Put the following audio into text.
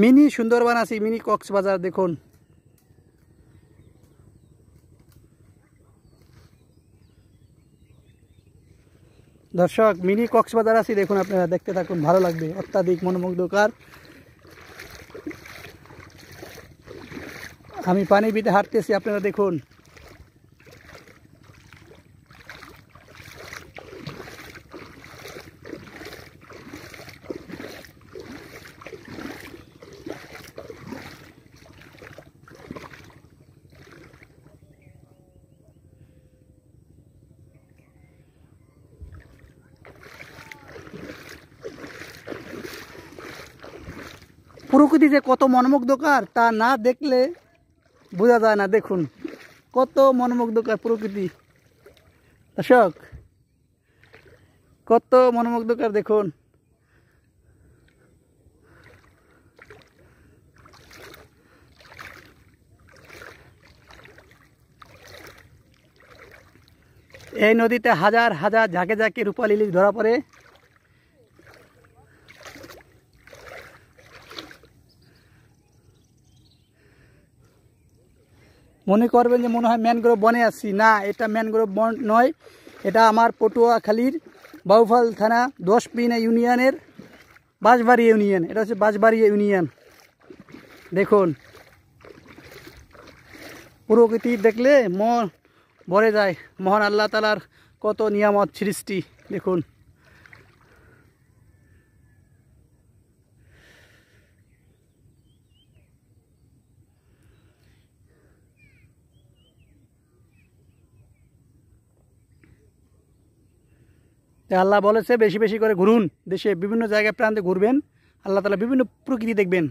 Mini Sundarban আছি, mini Cox's Bazar দেখুন। দর্শক মিনি কক্সবাজার আছি দেখুন, আপনারা দেখতে থাকুন, ভালো লাগবে, অত্যাধিক মনোমুগ্ধকর। আমি পানি বিতে হাঁটতেছি, আপনারা দেখুন। প্রকৃতি যে কত মনোমুগ্ধকর তা না দেখলে বোঝা যায় না। দেখুন কত মনোমুগ্ধকর প্রকৃতি দর্শক, কত মনোমুগ্ধকর দেখুন। এই নদীতে হাজার হাজার ঝাঁকে ঝাঁকে রূপালী ইলিশ ধরা পড়ে। মনে করবেন যে মনে হয় ম্যানগ্রোভ বনে আছি, না, এটা ম্যানগ্রোভ বন নয়, এটা আমার পটুয়াখালীর বাউফল থানা 10 ইউনিয়নের বাঁশবাড়ি ইউনিয়ন। এটা হচ্ছে বাঁশবাড়ি ইউনিয়ন। দেখুন প্রকৃতি দেখলে মন ভরে যায়, মহান আল্লাহ তাআলার কত নিয়ামত সৃষ্টি দেখুন। আল্লাহ বলেছে বেশি বেশি করে ঘুরুন, দেশে বিভিন্ন জায়গায় প্রান্তে ঘুরবেন, আল্লাহ তাআলা বিভিন্ন প্রকৃতি দেখবেন।